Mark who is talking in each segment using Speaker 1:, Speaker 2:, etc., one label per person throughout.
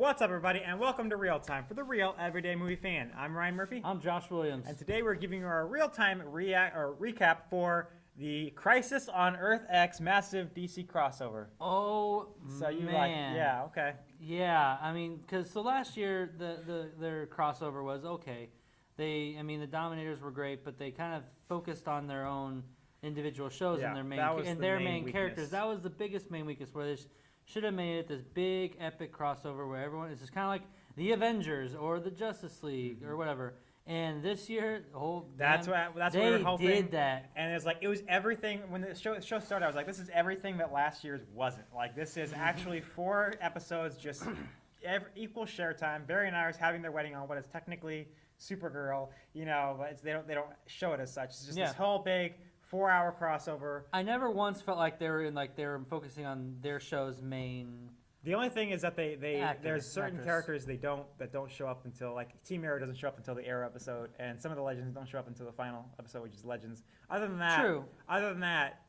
Speaker 1: What's up, everybody, and welcome to Real Time for the real everyday movie fan. I'm Ryan Murphy.
Speaker 2: I'm Josh Williams.
Speaker 1: And today we're giving you our real-time recap for the Crisis on Earth X massive DC crossover.
Speaker 2: Oh,
Speaker 1: so you
Speaker 2: man.
Speaker 1: yeah, okay.
Speaker 2: Yeah, I mean, because so last year their crossover was okay. The Dominators were great, but they kind of focused on their own individual shows and their main characters. That was the biggest main weakness, where they should have made it this big epic crossover where everyone is just kind of like the Avengers or the Justice League or whatever. And this year,
Speaker 1: that's what we were hoping.
Speaker 2: They did that,
Speaker 1: and it was everything. When the show started, I was like, this is everything that last year's wasn't. Like, this is actually 4 episodes, just equal share time. Barry and Iris having their wedding on what is technically Supergirl, but they don't show it as such. It's just this whole big 4-hour crossover.
Speaker 2: I never once felt like they were focusing on their show's main.
Speaker 1: The only thing is that there's certain characters that don't show up until, like, Team Arrow doesn't show up until the Arrow episode, and some of the Legends don't show up until the final episode, which is Legends. Other than that,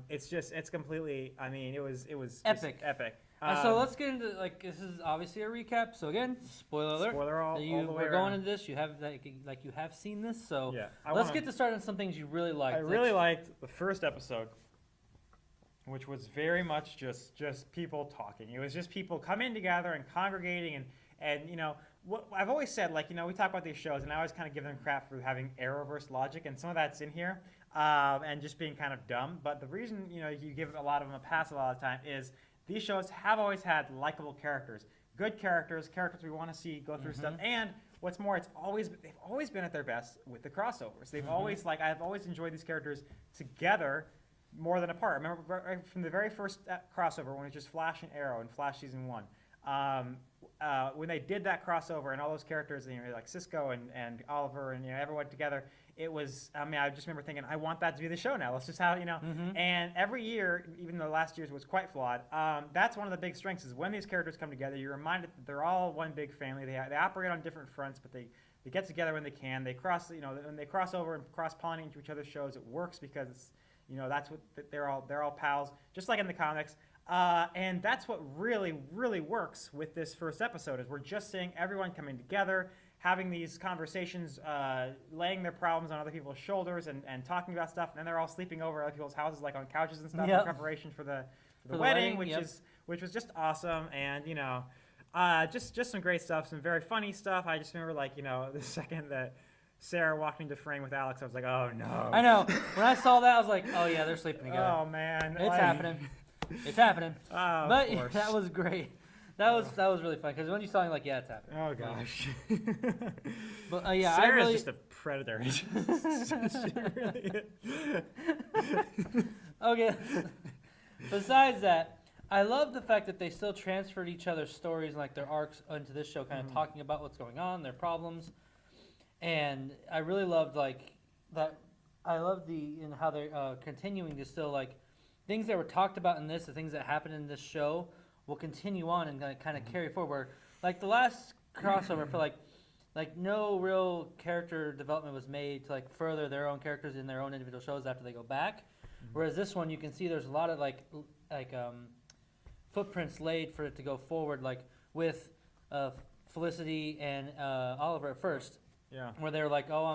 Speaker 1: it's completely. I mean, it was
Speaker 2: epic.
Speaker 1: Just epic.
Speaker 2: So let's get into, like, this is obviously a recap. So again, spoiler alert.
Speaker 1: Spoiler all the way
Speaker 2: we're going into this. You have seen this. So
Speaker 1: yeah,
Speaker 2: let's get to start on some things you really liked.
Speaker 1: I really liked the first episode, which was very much just people talking. It was just people coming together and congregating and what I've always said, like, we talk about these shows and I always kind of give them crap for having Arrowverse logic, and some of that's in here and just being kind of dumb. But the reason you give a lot of them a pass a lot of the time is these shows have always had likable characters, good characters we want to see go through stuff, and what's more, they've always been at their best with the crossovers. They've always I've always enjoyed these characters together more than apart. I remember from the very first crossover when it was just Flash and Arrow in Flash Season 1. When they did that crossover and all those characters, like Cisco and Oliver and everyone together, it was. I just remember thinking, I want that to be the show now. Let's just have And every year, even though last year's was quite flawed, that's one of the big strengths is when these characters come together, you're reminded that they're all one big family. They operate on different fronts, but they get together when they can. They when they cross over and cross pollinate into each other's shows, it works because it's. That's what they're all pals, just like in the comics. And that's what really, really works with this first episode is we're just seeing everyone coming together, having these conversations, laying their problems on other people's shoulders and talking about stuff. And then they're all sleeping over at other people's houses, like on couches and stuff in preparation for the wedding, which was just awesome. And, just some great stuff, some very funny stuff. I just remember, the second that Sarah walked into frame with Alex, I was like, oh no.
Speaker 2: I know. When I saw that, I was like, oh yeah, they're sleeping together.
Speaker 1: Oh man.
Speaker 2: It's happening. It's happening.
Speaker 1: Oh,
Speaker 2: but that was great. That was really fun because when you saw him, like, yeah, it's happening.
Speaker 1: Oh gosh.
Speaker 2: But
Speaker 1: Sarah's just a predator. She really is.
Speaker 2: Okay. Besides that, I love the fact that they still transferred each other's stories and, like, their arcs into this show, kind of talking about what's going on, their problems. And I really loved that. I love how they're continuing to still, like, things that were talked about in this, the things that happened in this show will continue on and kind of carry forward. Like the last crossover, I feel like no real character development was made to, like, further their own characters in their own individual shows after they go back. Whereas this one, you can see there's a lot of like footprints laid for it to go forward, like with Felicity and Oliver at first.
Speaker 1: Yeah.
Speaker 2: Where they're like, oh,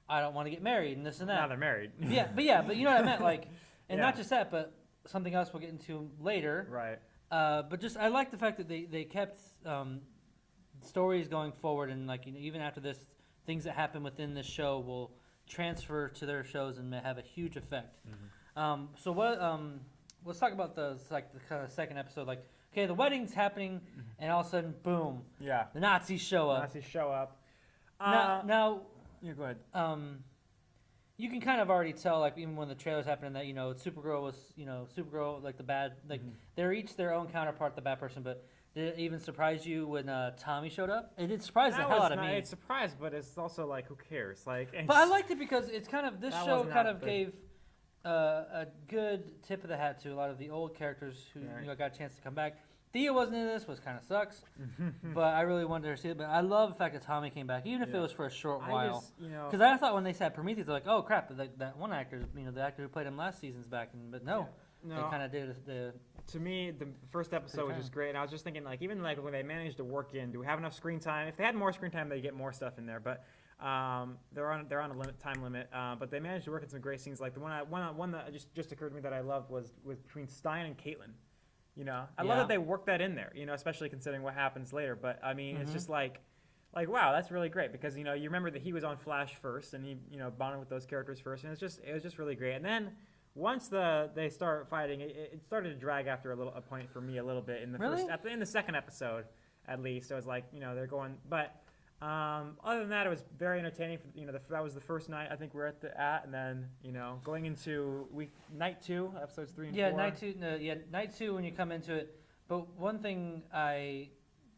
Speaker 2: I don't want to get married and this and that.
Speaker 1: Now they're married.
Speaker 2: but you know what I meant, like, and not just that, but something else we'll get into later.
Speaker 1: Right.
Speaker 2: But just I like the fact that they kept stories going forward, and, like, even after this, things that happen within this show will transfer to their shows and may have a huge effect. So what? Let's talk about the kind of second episode, like. Okay, the wedding's happening, and all of a sudden, boom!
Speaker 1: Yeah.
Speaker 2: The Nazis show up.
Speaker 1: Now, you go ahead.
Speaker 2: You can kind of already tell, like, even when the trailer's happening, that Supergirl was, Supergirl, like, the bad, like, they're each their own counterpart, the bad person. But did it even surprise you when Tommy showed up? It did surprise the hell out of me.
Speaker 1: It's surprised, but it's also like, who cares? Like,
Speaker 2: but I liked it because it's kind of this show kind of gave a good tip of the hat to a lot of the old characters who got a chance to come back. Thea wasn't in this, which kind of sucks, but I really wanted to see it. But I love the fact that Tommy came back, even if it was for a short while. Because I thought when they said Prometheus, they're like, oh crap, that one actor, the actor who played him last season's back, but no, they
Speaker 1: No.
Speaker 2: kind of did the.
Speaker 1: To me, the first episode was just great, and I was just thinking, like, even like when they managed to work in, do we have enough screen time? If they had more screen time, they'd get more stuff in there. But they're on a time limit. But they managed to work in some great scenes. Like the one that just occurred to me that I loved was between Stein and Caitlin. You know, I love
Speaker 2: Yeah.
Speaker 1: that they worked that in there. You know, especially considering what happens later. But I mean, it's
Speaker 2: Mhm.
Speaker 1: just like wow, that's really great because you know you remember that he was on Flash first, and he bonded with those characters first, and it was just really great. And then once they start fighting, it started to drag after a point for me a little bit in the
Speaker 2: Really?
Speaker 1: in the second episode, at least. I was like, they're going, but other than that, it was very entertaining. That was the first night I think we're and then going into night 2, episodes 3 and 4.
Speaker 2: Night two when you come into it. But one thing I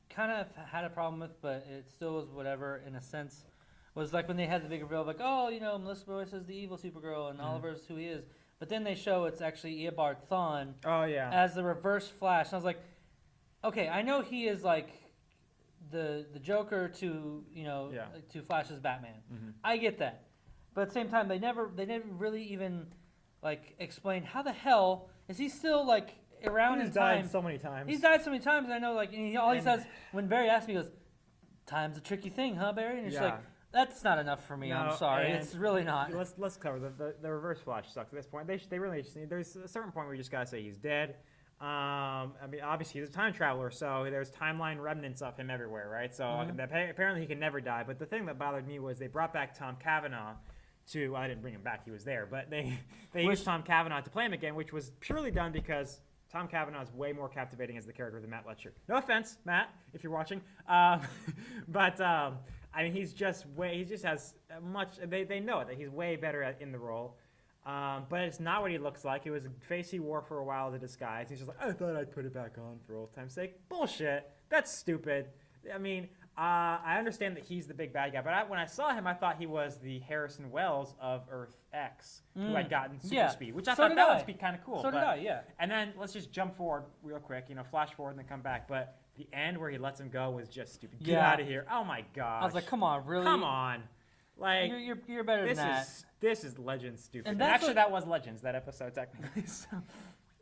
Speaker 2: kind of had a problem with, but it still was whatever in a sense, was like when they had the big reveal of like, oh, Melissa Joyce is the evil Supergirl and Oliver's who he is. But then they show it's actually Eobard Thawne
Speaker 1: Oh yeah.
Speaker 2: as the Reverse Flash. And I was like, okay, I know he is like the Joker to to Flash's Batman.
Speaker 1: Mm-hmm.
Speaker 2: I get that, but at the same time, they never really even like explain how the hell is he still like around in
Speaker 1: He's
Speaker 2: time.
Speaker 1: died so many times.
Speaker 2: He's died so many times. And I know, like, and all he says when Barry asks me, he goes, "Time's a tricky thing, huh, Barry?" And it's
Speaker 1: Yeah.
Speaker 2: like, that's not enough for me.
Speaker 1: No,
Speaker 2: I'm sorry,
Speaker 1: and
Speaker 2: it's really not.
Speaker 1: Let's cover the Reverse Flash sucks at this point. They really just need, there's a certain point where you just gotta say he's dead. I mean, obviously he's a time traveler, so there's timeline remnants of him everywhere, right? So apparently he can never die. But the thing that bothered me was they brought back Tom Cavanaugh to. Well, I didn't bring him back; he was there. But they used Tom Cavanaugh to play him again, which was purely done because Tom Cavanaugh is way more captivating as the character than Matt Letcher. No offense, Matt, if you're watching. But I mean, he just has much. They know it that he's way better in the role. But it's not what he looks like. It was a face he wore for a while as a disguise. He's just like, I thought I'd put it back on for old time's sake. Bullshit. That's stupid. I mean, I understand that he's the big bad guy, but when I saw him, I thought he was the Harrison Wells of Earth X, who had gotten super speed, which I thought that would be kind of cool.
Speaker 2: So did I, yeah.
Speaker 1: And then let's just jump forward real quick, flash forward and then come back. But the end where he lets him go was just stupid. Get out of here. Oh my gosh.
Speaker 2: I was like, come on, really?
Speaker 1: Come on. Like,
Speaker 2: you're better than that.
Speaker 1: This is Legends stupid.
Speaker 2: And
Speaker 1: And actually, that was Legends, that episode, technically. So.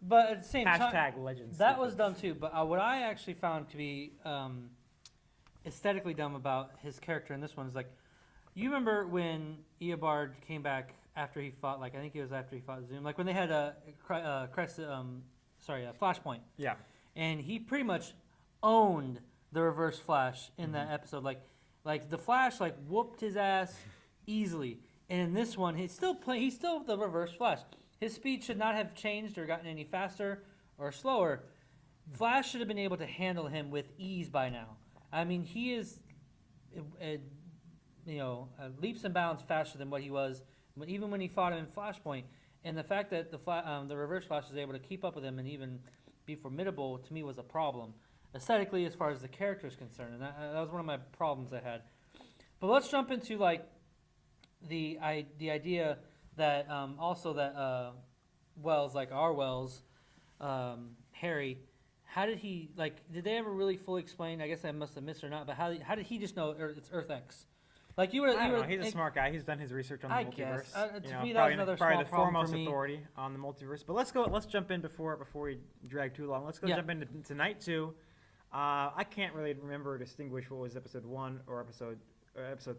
Speaker 2: But at the same time,
Speaker 1: Hashtag Legends
Speaker 2: that
Speaker 1: stupid.
Speaker 2: was dumb too. But what I actually found to be aesthetically dumb about his character in this one is like, you remember when Eobard came back after he fought, like I think it was after he fought Zoom, like when they had a Flashpoint.
Speaker 1: Yeah.
Speaker 2: And he pretty much owned the Reverse Flash in that episode. Like the Flash like whooped his ass easily. And in this one, he's still the Reverse Flash. His speed should not have changed or gotten any faster or slower. Flash should have been able to handle him with ease by now. I mean, he is, leaps and bounds faster than what he was, even when he fought him in Flashpoint. And the fact that the Reverse Flash was able to keep up with him and even be formidable, to me, was a problem. Aesthetically, as far as the character is concerned. And that was one of my problems I had. But let's jump into, like, the idea that also that Wells, like our Wells, Harry, how did he, like, did they ever really fully explain, I guess I must have missed or not, but how did he just know it's Earth X? Like, you were,
Speaker 1: I don't know. He's a smart guy. He's done his research on the
Speaker 2: I
Speaker 1: multiverse.
Speaker 2: guess. To me, that was another
Speaker 1: probably
Speaker 2: small
Speaker 1: the
Speaker 2: problem
Speaker 1: foremost
Speaker 2: for me.
Speaker 1: authority on the multiverse. But let's jump in before we drag too long. Let's go jump into night 2. I can't really remember or distinguish what was episode 1 or episode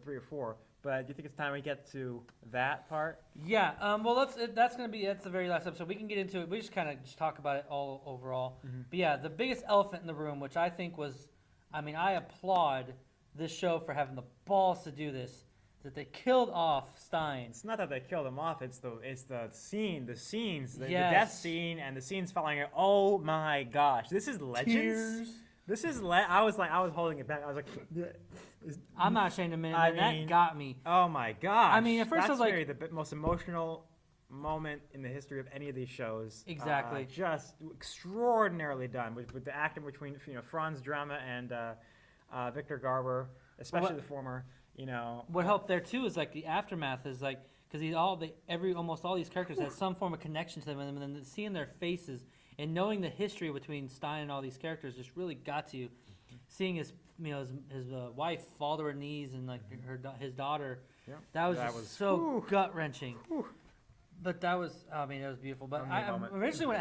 Speaker 1: 3 or 4. But do you think it's time we get to that part?
Speaker 2: Yeah. Well, that's the very last episode. We can get into it. We just kind of just talk about it all overall. But yeah, the biggest elephant in the room, which I think was, I mean, I applaud this show for having the balls to do this. That they killed off Stein.
Speaker 1: It's not that they killed him off. It's the scenes, the
Speaker 2: Yes.
Speaker 1: death scene, and the scenes following it. Oh my gosh, this is Legends.
Speaker 2: Tears.
Speaker 1: This is I was holding it back. I was like,
Speaker 2: I'm not ashamed to admit
Speaker 1: I
Speaker 2: it, man,
Speaker 1: mean,
Speaker 2: that got me.
Speaker 1: oh my gosh.
Speaker 2: I mean, at first I was like-
Speaker 1: maybe the most emotional moment in the history of any of these shows.
Speaker 2: Exactly.
Speaker 1: Just extraordinarily done with the acting between Franz Drama and Victor Garber, especially the former.
Speaker 2: What helped there too is like the aftermath is like because almost all these characters had some form of connection to them, and then seeing their faces and knowing the history between Stein and all these characters just really got to you. Seeing his wife fall to her knees and like his daughter,
Speaker 1: Yeah.
Speaker 2: that was so gut wrenching. But that was, I mean, it was beautiful. But
Speaker 1: Only a moment.
Speaker 2: originally when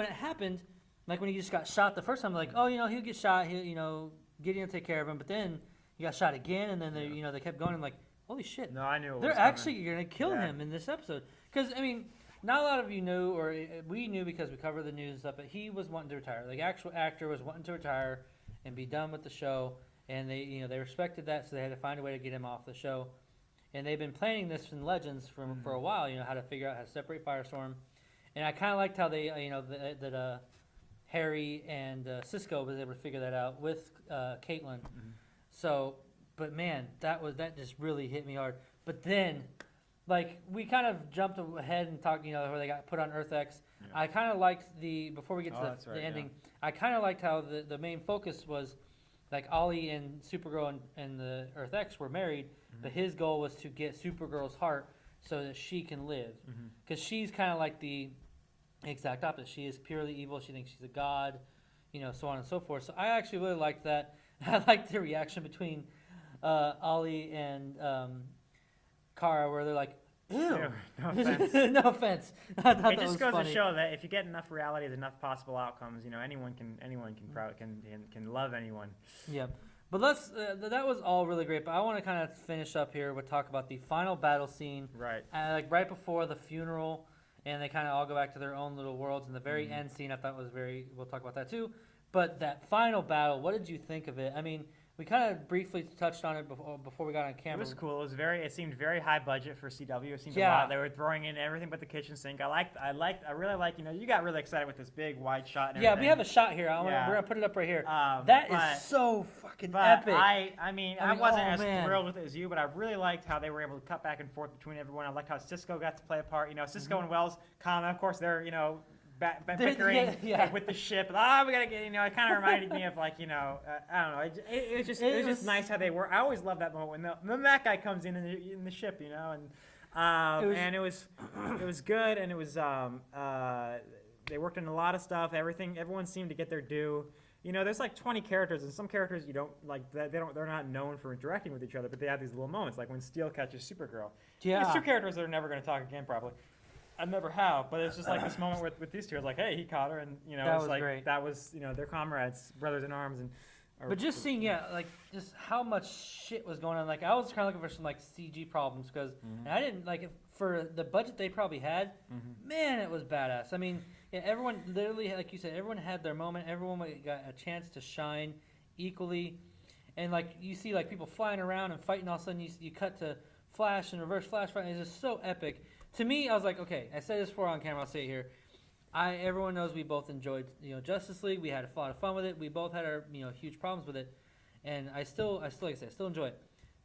Speaker 2: it happened, like when he just got shot the first time, like, oh, he'll get shot. Gideon will take care of him. But then he got shot again, and then they kept going. And like, holy shit!
Speaker 1: No, I knew it
Speaker 2: they're
Speaker 1: was
Speaker 2: actually gonna kill
Speaker 1: Yeah.
Speaker 2: him in this episode. Because I mean, not a lot of you knew, or we knew because we cover the news and stuff. But he was wanting to retire. Like, actual actor was wanting to retire and be done with the show. And they respected that, so they had to find a way to get him off the show. And they've been planning this in Legends for a while. How to figure out how to separate Firestorm. And I kind of liked how they, that Harry and Cisco was able to figure that out with Caitlin.
Speaker 1: Mm-hmm.
Speaker 2: So, but man, that just really hit me hard. But then, like, we kind of jumped ahead and talked, where they got put on Earth X.
Speaker 1: Yeah.
Speaker 2: I kind of liked before we get to
Speaker 1: That's
Speaker 2: the
Speaker 1: right,
Speaker 2: ending, I kind of liked how the main focus was, like, Ollie and Supergirl and the Earth X were married, but his goal was to get Supergirl's heart so that she can live. Because she's kind of like the exact opposite. She is purely evil. She thinks she's a god, so on and so forth. So I actually really liked that. I liked the reaction between Ollie and Kara, where they're like, ew.
Speaker 1: No offense.
Speaker 2: No offense. I thought
Speaker 1: It
Speaker 2: that
Speaker 1: just
Speaker 2: was
Speaker 1: goes
Speaker 2: funny.
Speaker 1: to show that if you get enough reality, there's enough possible outcomes. Anyone can love anyone.
Speaker 2: Yeah, but that was all really great. But I want to kind of finish up here. We'll talk about the final battle scene,
Speaker 1: Right.
Speaker 2: like right before the funeral, and they kind of all go back to their own little worlds. And the very end scene, I thought was we'll talk about that too. But that final battle, what did you think of it? I mean, we kind of briefly touched on it before we got on camera.
Speaker 1: It was cool. It seemed very high budget for CW. It seemed a
Speaker 2: Yeah.
Speaker 1: lot. They were throwing in everything but the kitchen sink. I really like. You got really excited with this big wide shot. And
Speaker 2: Yeah,
Speaker 1: everything.
Speaker 2: we have a shot here.
Speaker 1: Yeah.
Speaker 2: We're gonna put it up right here.
Speaker 1: But-
Speaker 2: That is so fucking epic.
Speaker 1: I wasn't
Speaker 2: oh,
Speaker 1: as
Speaker 2: man.
Speaker 1: thrilled with it as you, but I really liked how they were able to cut back and forth between everyone. I liked how Cisco got to play a part. Cisco and Wells, of course, they're bickering
Speaker 2: yeah.
Speaker 1: with the ship. We gotta get. It kind of reminded me of I don't know. It was just nice how they were. I always love that moment when that guy comes in the ship, and it was good, and it was they worked on a lot of stuff. Everyone seemed to get their due. There's like 20 characters, and some characters you don't like. They're not known for interacting with each other, but they have these little moments, like when Steel catches Supergirl.
Speaker 2: Yeah.
Speaker 1: There's two characters that are never going to talk again, probably. I never have, but it's just like this moment with these two. It's like, hey, he caught her, and
Speaker 2: That
Speaker 1: it's
Speaker 2: was
Speaker 1: like
Speaker 2: great.
Speaker 1: that was their comrades, brothers in arms, and.
Speaker 2: But just seeing, just how much shit was going on. Like, I was kind of looking for some, like, CG problems because I didn't, like, for the budget they probably had, man, it was badass. I mean, yeah, everyone, literally, like you said, everyone had their moment. Everyone got a chance to shine equally. And, like, you see, like, people flying around and fighting. All of a sudden, you cut to Flash and Reverse Flash fighting. It's just so epic. To me, I was like, okay, I said this before on camera. I'll say it here. Everyone knows we both enjoyed, Justice League. We had a lot of fun with it. We both had our, huge problems with it, and I still, like I said, I still enjoy it.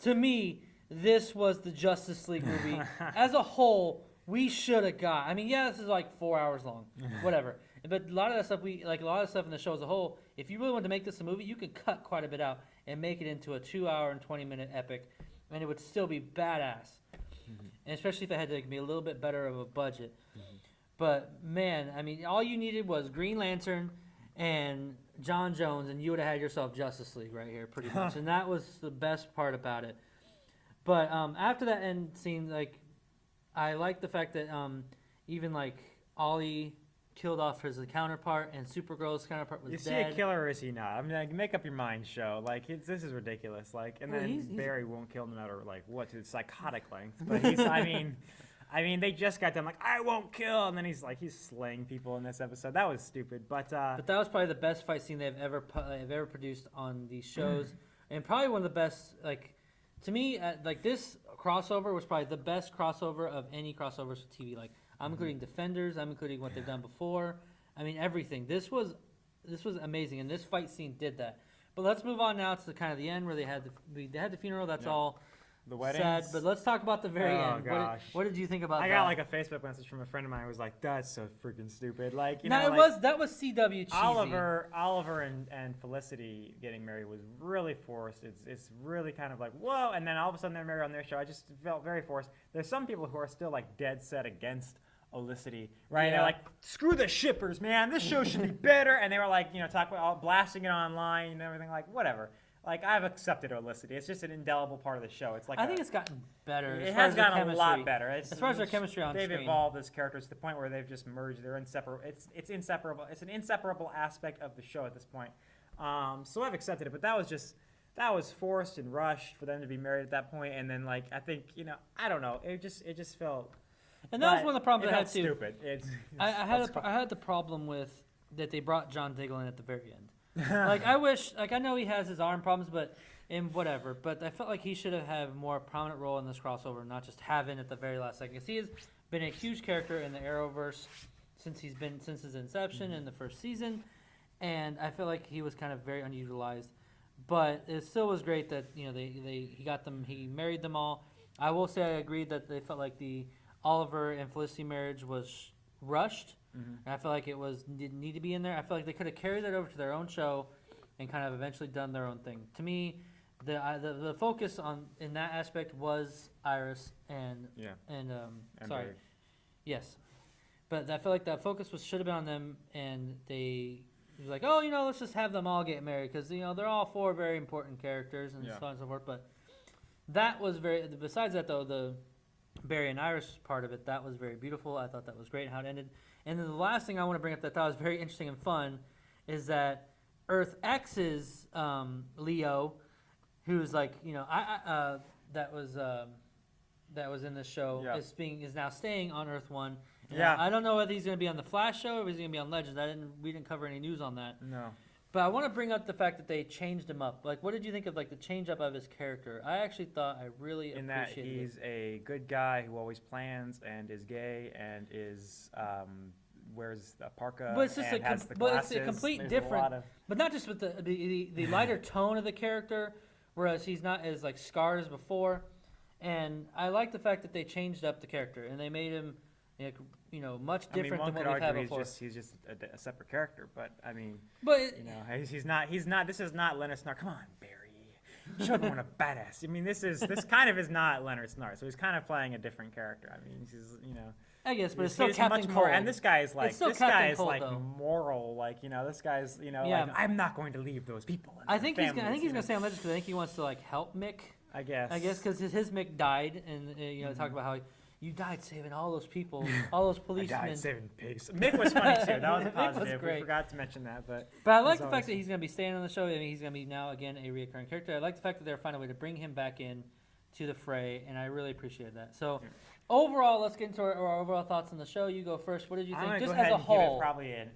Speaker 2: To me, this was the Justice League movie as a whole. We should have got. I mean, yeah, this is like 4 hours long, whatever. But a lot of that stuff, a lot of stuff in the show as a whole. If you really want to make this a movie, you could cut quite a bit out and make it into a 2 hour and 20-minute epic, and it would still be badass. And especially if it had to be a little bit better of a budget. But, man, I mean, all you needed was Green Lantern and John Jones, and you would have had yourself Justice League right here, pretty much. And that was the best part about it. But after that end scene, like, I like the fact that even, like, Ollie killed off his counterpart, and Supergirl's counterpart was
Speaker 1: You
Speaker 2: dead.
Speaker 1: see a killer or is he not? I mean, like, make up your mind, show. Like, this is ridiculous. Like, and
Speaker 2: Well,
Speaker 1: then
Speaker 2: he's-
Speaker 1: Barry won't kill no matter like what to psychotic length. But I mean, they just got done like I won't kill, and then he's slaying people in this episode. That was stupid. But
Speaker 2: But that was probably the best fight scene they've ever produced on these shows, and probably one of the best. Like, to me, like this crossover was probably the best crossover of any crossovers for TV. Like, I'm including Defenders, I'm including what they've done before. I mean, everything. This was amazing, and this fight scene did that. But let's move on now to kind of the end where they had the funeral. That's all.
Speaker 1: the wedding.
Speaker 2: Sad, but let's talk about the very
Speaker 1: Oh,
Speaker 2: end.
Speaker 1: gosh.
Speaker 2: What did you think about that?
Speaker 1: I got like a Facebook message from a friend of mine who was like, "That's so freaking stupid." Like,
Speaker 2: that was CW cheesy.
Speaker 1: Oliver and Felicity getting married was really forced. It's really kind of like whoa, and then all of a sudden they're married on their show. I just felt very forced. There's some people who are still like dead set against Olicity, right?
Speaker 2: Yeah.
Speaker 1: They're like, screw the shippers, man. This show should be better. And they were like, talk about blasting it online and everything. Like, whatever. like I've accepted Olicity. It's just an indelible part of the show. It's like
Speaker 2: I think it's gotten better.
Speaker 1: it
Speaker 2: as far
Speaker 1: has
Speaker 2: as the
Speaker 1: gotten a lot
Speaker 2: chemistry.
Speaker 1: better.
Speaker 2: As far as their chemistry on
Speaker 1: they've
Speaker 2: screen.
Speaker 1: evolved as characters to the point where they've just merged. They're inseparable. It's inseparable. It's an inseparable aspect of the show at this point. So I've accepted it, but that was forced and rushed for them to be married at that point. And then like I think I don't know. It just felt.
Speaker 2: And that was one of the problems I had too.
Speaker 1: Stupid.
Speaker 2: I had the problem with that they brought John Diggle in at the very end. Like I wish, like I know he has his arm problems, but whatever. But I felt like he should have had a more prominent role in this crossover, not just have it at the very last second. Because he has been a huge character in the Arrowverse since his inception in the first season, and I feel like he was kind of very unutilized. But it still was great that he married them all. I will say I agreed that they felt like the Oliver and Felicity marriage was rushed. And I feel like didn't need to be in there. I feel like they could have carried that over to their own show and kind of eventually done their own thing. To me, the focus in that aspect was Iris and sorry,
Speaker 1: Barry.
Speaker 2: yes, but I feel like that focus should have been on them, and they was like, oh, let's just have them all get married because they're all 4 very important characters and so on and so forth. But that was besides that though, the Barry and Iris part of it, that was very beautiful. I thought that was great how it ended. And then the last thing I want to bring up that I thought was very interesting and fun is that Earth X's Leo, who's like, that was in this show, is now staying on Earth 1. And I don't know whether he's going to be on the Flash show or he's going to be on Legends. We didn't cover any news on that.
Speaker 1: No.
Speaker 2: But I want to bring up the fact that they changed him up. Like, what did you think of like the change up of his character? I actually thought I really
Speaker 1: In that
Speaker 2: appreciated
Speaker 1: he's a good guy who always plans and is gay and is wears a parka
Speaker 2: But it's just
Speaker 1: and has the
Speaker 2: but
Speaker 1: glasses.
Speaker 2: it's a complete
Speaker 1: There's
Speaker 2: different.
Speaker 1: lot of-
Speaker 2: But not just with the lighter tone of the character, whereas he's not as like scarred as before. And I like the fact that they changed up the character and they made him, much different
Speaker 1: one
Speaker 2: than
Speaker 1: could
Speaker 2: what we've had
Speaker 1: argue
Speaker 2: before.
Speaker 1: he's just a separate character, but I mean,
Speaker 2: But
Speaker 1: he's not. This is not Leonard Snart. Come on, Barry, show everyone a badass. I mean, this kind of is not Leonard Snart, so he's kind of playing a different character. I mean, he's
Speaker 2: I guess, but it's
Speaker 1: he's
Speaker 2: still Captain
Speaker 1: much
Speaker 2: Cold.
Speaker 1: more. And this guy is like
Speaker 2: still Captain Cold,
Speaker 1: like
Speaker 2: though.
Speaker 1: moral, like this guy's like I'm not going to leave those people. And
Speaker 2: I
Speaker 1: their
Speaker 2: think he's
Speaker 1: families,
Speaker 2: gonna stay on Legends because I think he wants to like help Mick.
Speaker 1: I guess
Speaker 2: because his Mick died, and talk about how you died saving all those people, all those policemen.
Speaker 1: I died saving pigs. Mick was funny too. That was a
Speaker 2: Mick was
Speaker 1: positive.
Speaker 2: great.
Speaker 1: We forgot to mention that, but
Speaker 2: I like
Speaker 1: He's
Speaker 2: the fact
Speaker 1: always-
Speaker 2: that he's going to be staying on the show. I mean, he's going to be now again a recurring character. I like the fact that they're finding a way to bring him back in to the fray, and I really appreciate that. So, overall, let's get into our overall thoughts on the show. You go first. What did you
Speaker 1: I'm
Speaker 2: think,
Speaker 1: gonna
Speaker 2: just
Speaker 1: go ahead
Speaker 2: as a
Speaker 1: and give it
Speaker 2: whole?
Speaker 1: probably an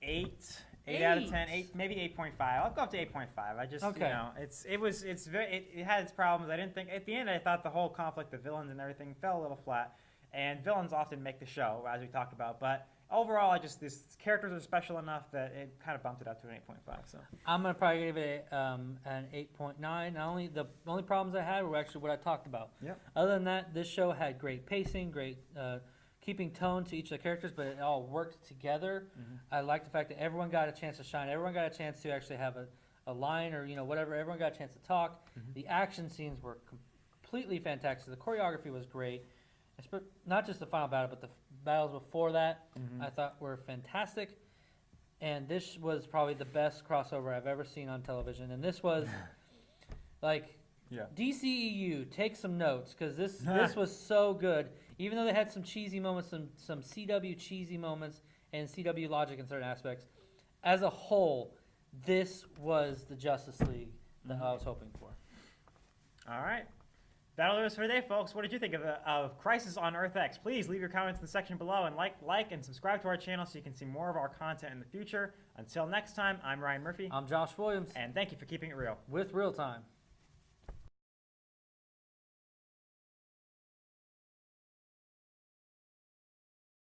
Speaker 1: 8 out of 10, 8, maybe 8.5. I'll go up to 8.5. I just
Speaker 2: Okay.
Speaker 1: it had its problems. I didn't think at the end. I thought the whole conflict, the villains and everything, fell a little flat. And villains often make the show, as we talked about. But overall, these characters are special enough that it kind of bumped it up to an 8.5. So
Speaker 2: I'm going to probably give it an 8.9. The only problems I had were actually what I talked about.
Speaker 1: Yep.
Speaker 2: Other than that, this show had great pacing, great keeping tone to each of the characters, but it all worked together. I like the fact that everyone got a chance to shine. Everyone got a chance to actually have a line or whatever. Everyone got a chance to talk. The action scenes were completely fantastic. The choreography was great. Not just the final battle, but the battles before that, I thought were fantastic. And this was probably the best crossover I've ever seen on television. And this was like DCEU, take some notes because this was so good. Even though they had some cheesy moments, some CW cheesy moments, and CW logic in certain aspects, as a whole, this was the Justice League that I was hoping for.
Speaker 1: all right. That'll do us for today, folks. What did you think of Crisis on Earth X? Please leave your comments in the section below and like and subscribe to our channel so you can see more of our content in the future. Until next time, I'm Ryan Murphy.
Speaker 2: I'm Josh Williams
Speaker 1: And thank you for keeping it real.
Speaker 2: with ReelTime.